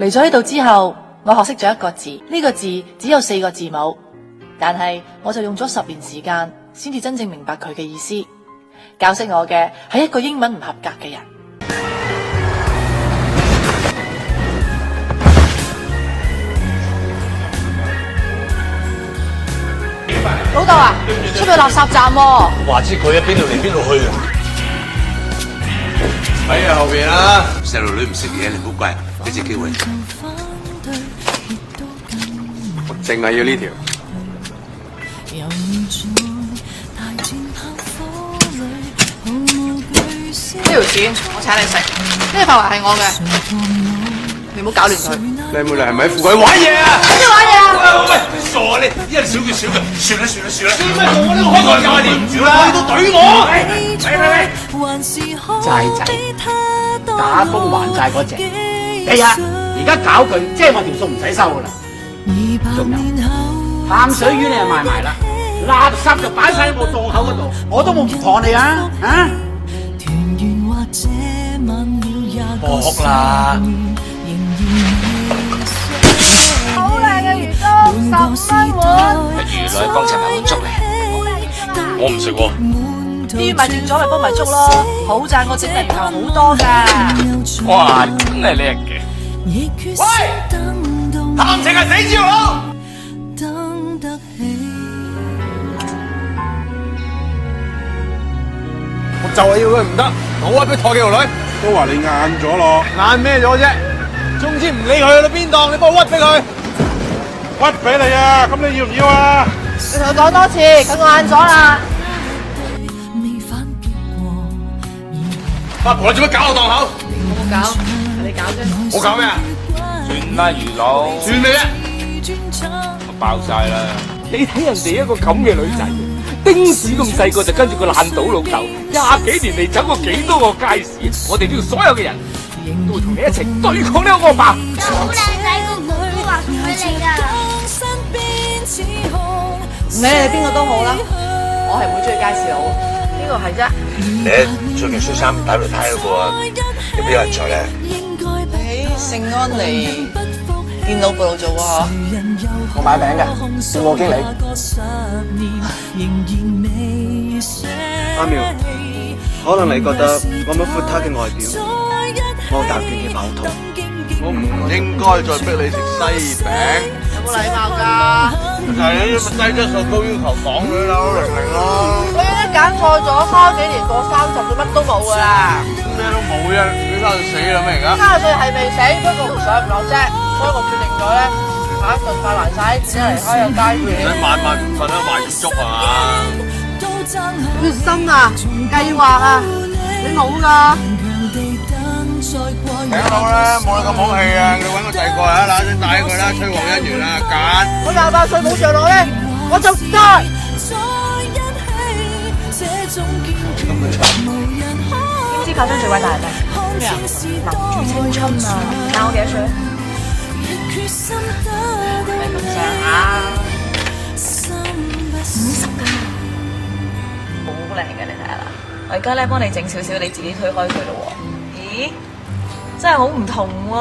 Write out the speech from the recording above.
嚟咗呢度之後，我學識咗一個字，呢個字只有4個字母，但係我就用咗10年時間，先至真正明白佢嘅意思。教識我嘅係一個英文唔合格嘅人。老豆啊，出去垃圾站喎。話知佢喺邊度嚟邊度去啊？喺後邊啦。細路女唔識嘢，你唔好怪，俾隻機會。我淨係要呢條。呢條線我請你食，呢個範圍係我嘅，你唔好搞亂佢。靚妹你係咪喺富貴玩嘢啊？咩玩嘢啊？喂，傻你！一人少佢少佢，算啦。做咩做我呢個開台教你唔少啦？你都懟我！債仔打工還債嗰隻，而家搞佢，即係我條數唔使收噶啦。仲有淡水魚你又賣埋啦，垃圾就擺晒喺我檔口嗰度，我都冇唔妥你啊！啊！搏啦！好靚嘅魚粥，10蚊碗。魚女幫襯埋碗粥嚟，我唔食喎。啲魚賣斷咗咪煲埋粥咯，好賺過整嚟頭好多㗎。哇，真係叻嘅。喂，談情係死豬佬。我就係要佢唔得，我屈俾拖幾條女。都話你硬咗咯。硬咩咗啫？總之唔理佢去到邊檔，你幫我屈俾佢。屈俾你啊！咁你要唔要啊？你同佢講多次，佢硬咗啦。八婆你做乜搞我檔口？我冇搞，係你搞啫。我搞咩啊？算啦，魚佬，算你啊！我爆晒啦。你睇人哋一個咁嘅女仔，丁屎咁細個就跟住個爛賭老豆，20幾年嚟走過幾多個街市，我哋呢度所有嘅人都會同你一齊對抗呢個惡霸。好靚仔個妹都話送俾你㗎。唔理你邊個都好啦，我係唔會中意街市佬，呢個係啫。你喺着件恤衫打輪胎嗰個啊，有邊有人在咧？你喺聖安妮電腦部度做喎。我買名嘅，叫我經理。阿苗，可能你覺得我冇闊他嘅外表，我大件嘅飽肚。我唔應該再逼你食西餅。有冇禮貌㗎？就係你低質素高要求港女啦，玲咯。你一揀錯咗，花幾年過30，佢乜都冇㗎啦。咩都冇啫，你生到死啦咩而家？30歲係未死，不過唔上唔落啫。所以我決定咗咧，下一盡快還晒啲錢離開個街市。你晚晚唔瞓都賣住粥係嘛？決心啊，計劃啊，你冇㗎。聽到啦，冇你咁好氣啊！你揾個第二個啊，嗱聲帶佢啦，催旺姻緣啦，揀。我28歲冇上落咧，我就得。知唔知發生最偉大係咩？咩啊？留住青春啊！但我幾多歲？你咁上下50㗎，好靚嘅，你睇下啦。我而家咧幫你整少少，你自己推開佢咯喎。咦？真係好唔同喎。